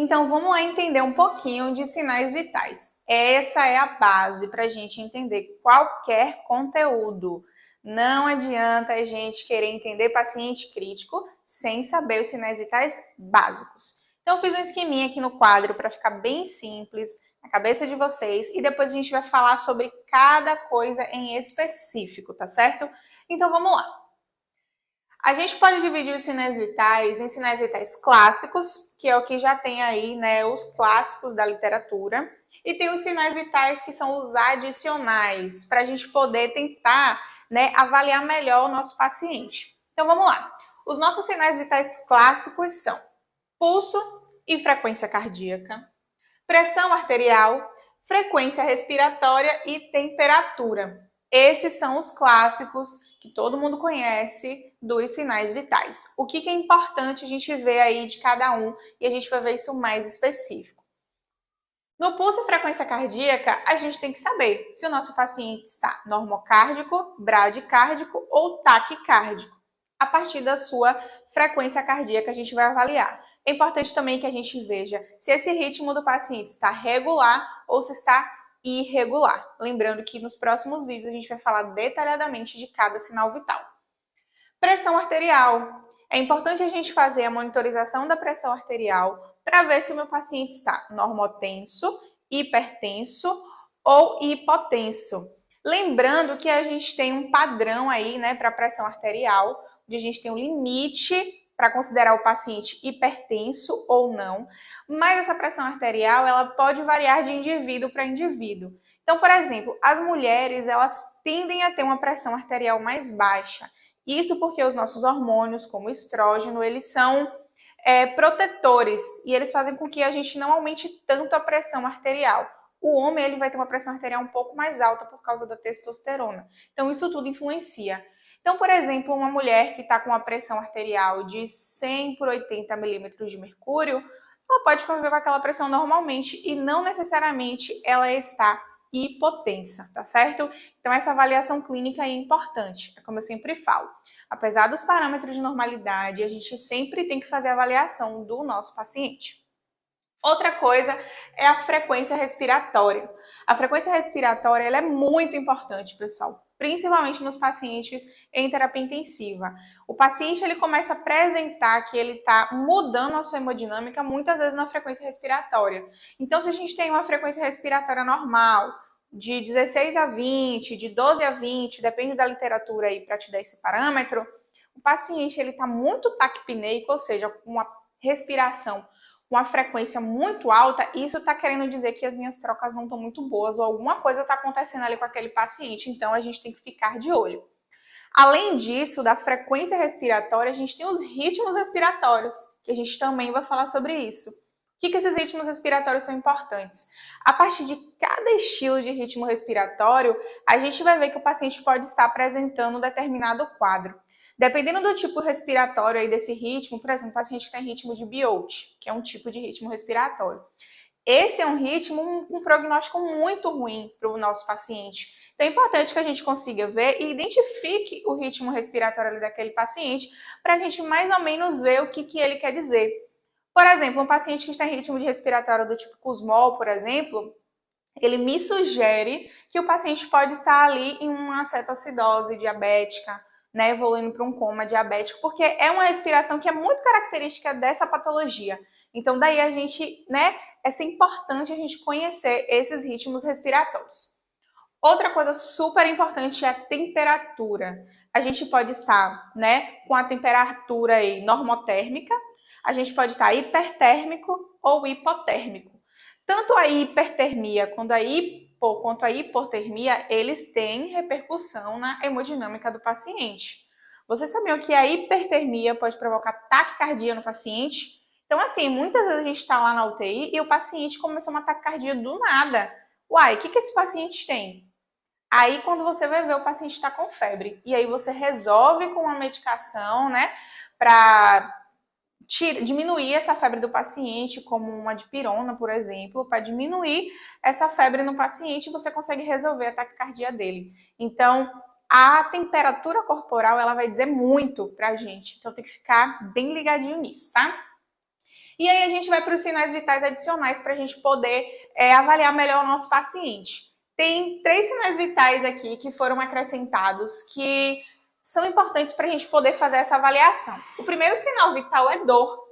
Então, vamos lá entender um pouquinho de sinais vitais. Essa é a base para a gente entender qualquer conteúdo. Não adianta a gente querer entender paciente crítico sem saber os sinais vitais básicos. Então, eu fiz um esqueminha aqui no quadro para ficar bem simples na cabeça de vocês e depois a gente vai falar sobre cada coisa em específico, tá certo? Então, vamos lá. A gente pode dividir os sinais vitais em sinais vitais clássicos, que é o que já tem aí, né, os clássicos da literatura, e tem os sinais vitais que são os adicionais, para a gente poder tentar, né, avaliar melhor o nosso paciente. Então vamos lá. Os nossos sinais vitais clássicos são pulso e frequência cardíaca, pressão arterial, frequência respiratória e temperatura. Esses são os clássicos que todo mundo conhece dos sinais vitais. O que é importante a gente ver aí de cada um e a gente vai ver isso mais específico. No pulso e frequência cardíaca, a gente tem que saber se o nosso paciente está normocárdico, bradicárdico ou taquicárdico. A partir da sua frequência cardíaca, a gente vai avaliar. É importante também que a gente veja se esse ritmo do paciente está regular ou se está irregular. Lembrando que nos próximos vídeos a gente vai falar detalhadamente de cada sinal vital. Pressão arterial. É importante a gente fazer a monitorização da pressão arterial para ver se o meu paciente está normotenso, hipertenso ou hipotenso. Lembrando que a gente tem um padrão aí, né, para a pressão arterial, onde a gente tem um limite para considerar o paciente hipertenso ou não, mas essa pressão arterial ela pode variar de indivíduo para indivíduo. Então, por exemplo, as mulheres elas tendem a ter uma pressão arterial mais baixa. Isso porque os nossos hormônios, como o estrógeno, eles são protetores e eles fazem com que a gente não aumente tanto a pressão arterial. O homem ele vai ter uma pressão arterial um pouco mais alta por causa da testosterona. Então, isso tudo influencia. Então, por exemplo, uma mulher que está com uma pressão arterial de 100 por 80 milímetros de mercúrio, ela pode conviver com aquela pressão normalmente e não necessariamente ela está hipotensa, tá certo? Então, essa avaliação clínica é importante, é como eu sempre falo. Apesar dos parâmetros de normalidade, a gente sempre tem que fazer a avaliação do nosso paciente. Outra coisa é a frequência respiratória. A frequência respiratória ela é muito importante, pessoal, principalmente nos pacientes em terapia intensiva. O paciente ele começa a apresentar que ele está mudando a sua hemodinâmica muitas vezes na frequência respiratória. Então, se a gente tem uma frequência respiratória normal, de 16 a 20, de 12 a 20, depende da literatura aí para te dar esse parâmetro, o paciente ele está muito taquipneico, ou seja, com uma respiração com uma frequência muito alta, isso está querendo dizer que as minhas trocas não estão muito boas ou alguma coisa está acontecendo ali com aquele paciente, então a gente tem que ficar de olho. Além disso, da frequência respiratória, a gente tem os ritmos respiratórios, que a gente também vai falar sobre isso. Por que esses ritmos respiratórios são importantes? A partir de cada estilo de ritmo respiratório, a gente vai ver que o paciente pode estar apresentando um determinado quadro. Dependendo do tipo respiratório aí desse ritmo, por exemplo, o paciente que tem ritmo de Biot, que é um tipo de ritmo respiratório. Esse é um ritmo, um prognóstico muito ruim para o nosso paciente. Então é importante que a gente consiga ver e identifique o ritmo respiratório daquele paciente para a gente mais ou menos ver o que ele quer dizer. Por exemplo, um paciente que está em ritmo de respiratório do tipo Kussmaul, por exemplo, ele me sugere que o paciente pode estar ali em uma cetoacidose diabética, né, evoluindo para um coma diabético, porque é uma respiração que é muito característica dessa patologia. Então, daí a gente, né, é importante a gente conhecer esses ritmos respiratórios. Outra coisa super importante é a temperatura. A gente pode estar, né, com a temperatura aí normotérmica, a gente pode estar hipertérmico ou hipotérmico. Tanto a hipertermia quanto a hipotermia, eles têm repercussão na hemodinâmica do paciente. Vocês sabiam que a hipertermia pode provocar taquicardia no paciente? Então, assim, muitas vezes a gente está lá na UTI e o paciente começou uma taquicardia do nada. Uai, o que esse paciente tem? Aí, quando você vai ver, o paciente está com febre. E aí você resolve com uma medicação, né, para diminuir essa febre do paciente, como uma dipirona, por exemplo, para diminuir essa febre no paciente, você consegue resolver a taquicardia dele. Então, a temperatura corporal, ela vai dizer muito pra gente. Então, tem que ficar bem ligadinho nisso, tá? E aí a gente vai para os sinais vitais adicionais para a gente poder avaliar melhor o nosso paciente. Tem 3 sinais vitais aqui que foram acrescentados que são importantes para a gente poder fazer essa avaliação. O primeiro sinal vital é dor.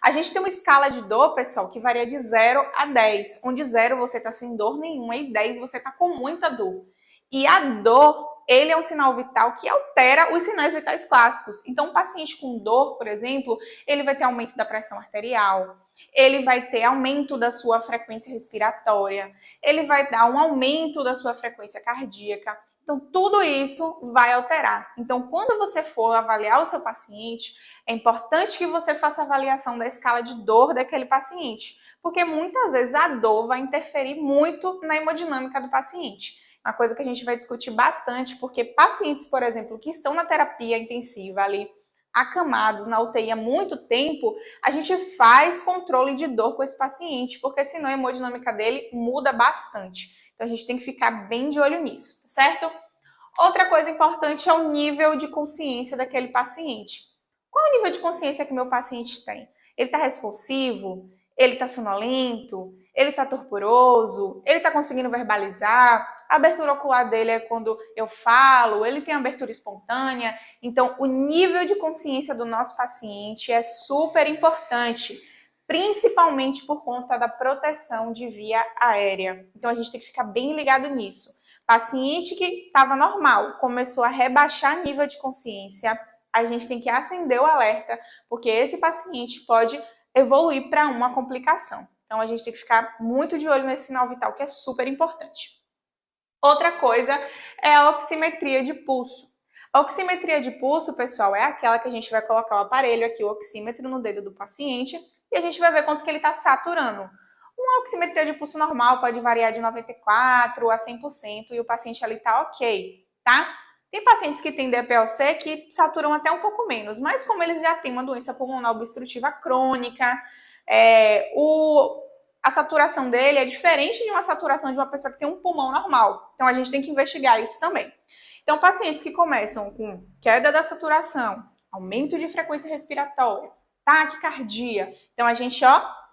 A gente tem uma escala de dor, pessoal, que varia de 0 a 10, onde 0 você está sem dor nenhuma e 10 você está com muita dor. E a dor, ele é um sinal vital que altera os sinais vitais clássicos. Então, um paciente com dor, por exemplo, ele vai ter aumento da pressão arterial, ele vai ter aumento da sua frequência respiratória, ele vai dar um aumento da sua frequência cardíaca. Então, tudo isso vai alterar. Então, quando você for avaliar o seu paciente, é importante que você faça a avaliação da escala de dor daquele paciente, porque muitas vezes a dor vai interferir muito na hemodinâmica do paciente. Uma coisa que a gente vai discutir bastante, porque pacientes, por exemplo, que estão na terapia intensiva ali, acamados na UTI há muito tempo, a gente faz controle de dor com esse paciente, porque senão a hemodinâmica dele muda bastante. Então, a gente tem que ficar bem de olho nisso, certo? Outra coisa importante é o nível de consciência daquele paciente. Qual é o nível de consciência que meu paciente tem? Ele está responsivo? Ele está sonolento? Ele está torporoso? Ele está conseguindo verbalizar? A abertura ocular dele é quando eu falo? Ele tem abertura espontânea? Então, o nível de consciência do nosso paciente é super importante, principalmente por conta da proteção de via aérea. Então, a gente tem que ficar bem ligado nisso. Paciente que estava normal, começou a rebaixar nível de consciência, a gente tem que acender o alerta, porque esse paciente pode evoluir para uma complicação. Então, a gente tem que ficar muito de olho nesse sinal vital, que é super importante. Outra coisa é a oximetria de pulso. A oximetria de pulso, pessoal, é aquela que a gente vai colocar o aparelho aqui, o oxímetro, no dedo do paciente, e a gente vai ver quanto que ele está saturando. Uma oximetria de pulso normal pode variar de 94% a 100% e o paciente ali está ok, tá? Tem pacientes que têm DPLC que saturam até um pouco menos, mas como eles já têm uma doença pulmonar obstrutiva crônica, a saturação dele é diferente de uma saturação de uma pessoa que tem um pulmão normal. Então, a gente tem que investigar isso também. Então, pacientes que começam com queda da saturação, aumento de frequência respiratória, taquicardia, então a gente,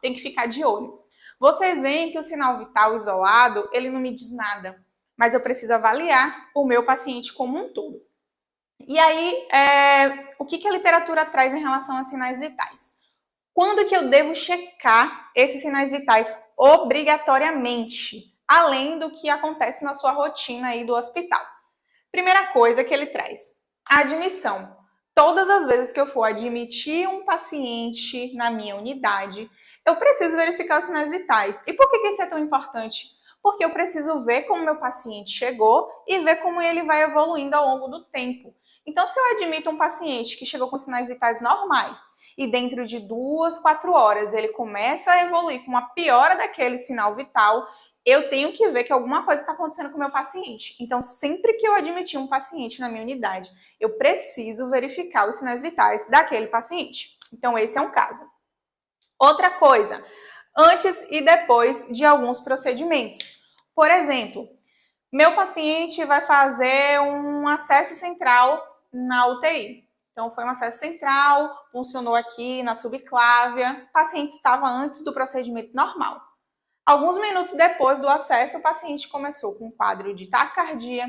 tem que ficar de olho. Vocês veem que o sinal vital isolado, ele não me diz nada, mas eu preciso avaliar o meu paciente como um todo. E aí, o que a literatura traz em relação a sinais vitais? Quando que eu devo checar esses sinais vitais obrigatoriamente, além do que acontece na sua rotina aí do hospital? Primeira coisa que ele traz, a admissão. Todas as vezes que eu for admitir um paciente na minha unidade, eu preciso verificar os sinais vitais. E por que isso é tão importante? Porque eu preciso ver como meu paciente chegou e ver como ele vai evoluindo ao longo do tempo. Então, se eu admito um paciente que chegou com sinais vitais normais e dentro de 2, 4 horas ele começa a evoluir com uma piora daquele sinal vital, eu tenho que ver que alguma coisa está acontecendo com o meu paciente. Então, sempre que eu admitir um paciente na minha unidade, eu preciso verificar os sinais vitais daquele paciente. Então, esse é um caso. Outra coisa, antes e depois de alguns procedimentos. Por exemplo, meu paciente vai fazer um acesso central na UTI. Então, foi um acesso central, funcionou aqui na subclávia, o paciente estava antes do procedimento normal. Alguns minutos depois do acesso, o paciente começou com um quadro de taquicardia,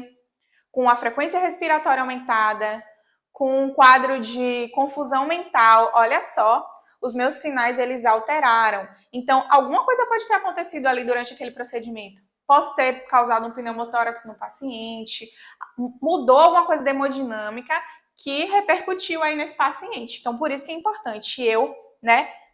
com a frequência respiratória aumentada, com um quadro de confusão mental. Olha só, os meus sinais eles alteraram. Então, alguma coisa pode ter acontecido ali durante aquele procedimento. Posso ter causado um pneumotórax no paciente, mudou alguma coisa da hemodinâmica que repercutiu aí nesse paciente. Então, por isso que é importante eu,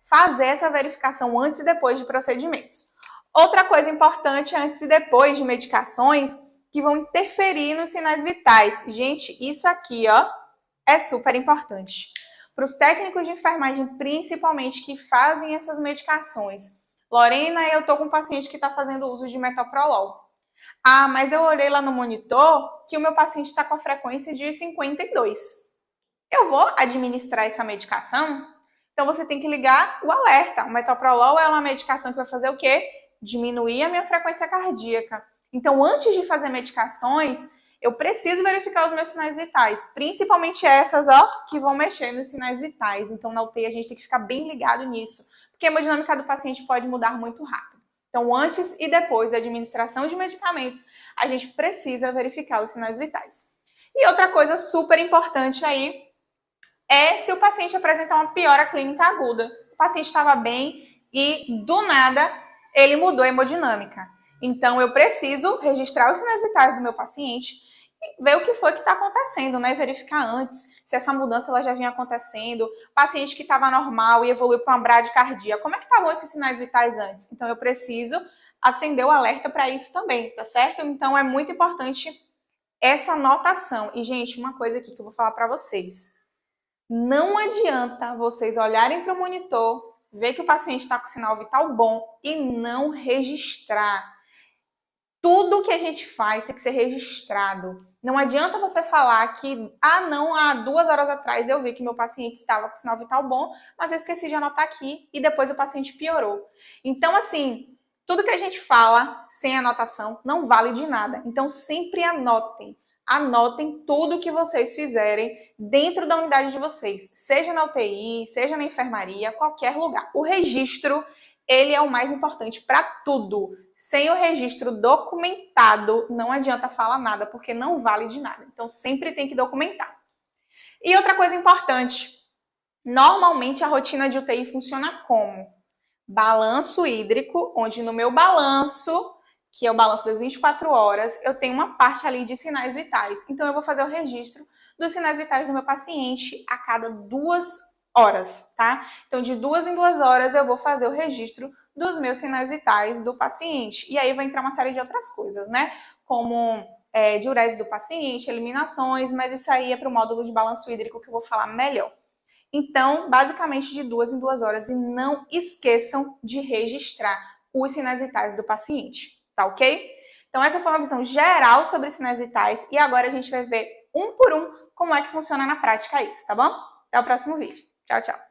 fazer essa verificação antes e depois de procedimentos. Outra coisa importante antes e depois de medicações que vão interferir nos sinais vitais. Gente, isso aqui, é super importante. Para os técnicos de enfermagem, principalmente, que fazem essas medicações. Lorena, eu tô com um paciente que está fazendo uso de metoprolol. Ah, mas eu olhei lá no monitor que o meu paciente está com a frequência de 52. Eu vou administrar essa medicação? Então, você tem que ligar o alerta. O metoprolol é uma medicação que vai fazer o quê? Diminuir a minha frequência cardíaca. Então, antes de fazer medicações, eu preciso verificar os meus sinais vitais, principalmente essas, que vão mexer nos sinais vitais. Então, na UTI, a gente tem que ficar bem ligado nisso, porque a hemodinâmica do paciente pode mudar muito rápido. Então, antes e depois da administração de medicamentos, a gente precisa verificar os sinais vitais. E outra coisa super importante aí é se o paciente apresentar uma piora clínica aguda. O paciente estava bem e, do nada, ele mudou a hemodinâmica. Então, eu preciso registrar os sinais vitais do meu paciente e ver o que foi que está acontecendo, né? Verificar antes se essa mudança ela já vinha acontecendo. Paciente que estava normal e evoluiu para uma bradicardia. Como é que estavam esses sinais vitais antes? Então, eu preciso acender o alerta para isso também, tá certo? Então, é muito importante essa anotação. E, gente, uma coisa aqui que eu vou falar para vocês. Não adianta vocês olharem para o monitor, ver que o paciente está com sinal vital bom e não registrar. Tudo que a gente faz tem que ser registrado. Não adianta você falar que, não, há 2 horas atrás eu vi que meu paciente estava com sinal vital bom, mas eu esqueci de anotar aqui e depois o paciente piorou. Então, assim, tudo que a gente fala sem anotação não vale de nada. Então, sempre anotem. Anotem tudo que vocês fizerem dentro da unidade de vocês, seja na UTI, seja na enfermaria, qualquer lugar. O registro, ele é o mais importante para tudo. Sem o registro documentado, não adianta falar nada, porque não vale de nada. Então, sempre tem que documentar. E outra coisa importante, normalmente a rotina de UTI funciona como? Balanço hídrico, onde no meu balanço, que é o balanço das 24 horas, eu tenho uma parte ali de sinais vitais. Então, eu vou fazer o registro dos sinais vitais do meu paciente a cada 2 horas, tá? Então, de 2 em 2 horas, eu vou fazer o registro dos meus sinais vitais do paciente. E aí vai entrar uma série de outras coisas, né? Como diurese do paciente, eliminações, mas isso aí é para o módulo de balanço hídrico que eu vou falar melhor. Então, basicamente de 2 em 2 horas. E não esqueçam de registrar os sinais vitais do paciente, tá ok? Então, essa foi uma visão geral sobre sinais vitais. E agora a gente vai ver um por um como é que funciona na prática isso, tá bom? Até o próximo vídeo. Tchau, tchau.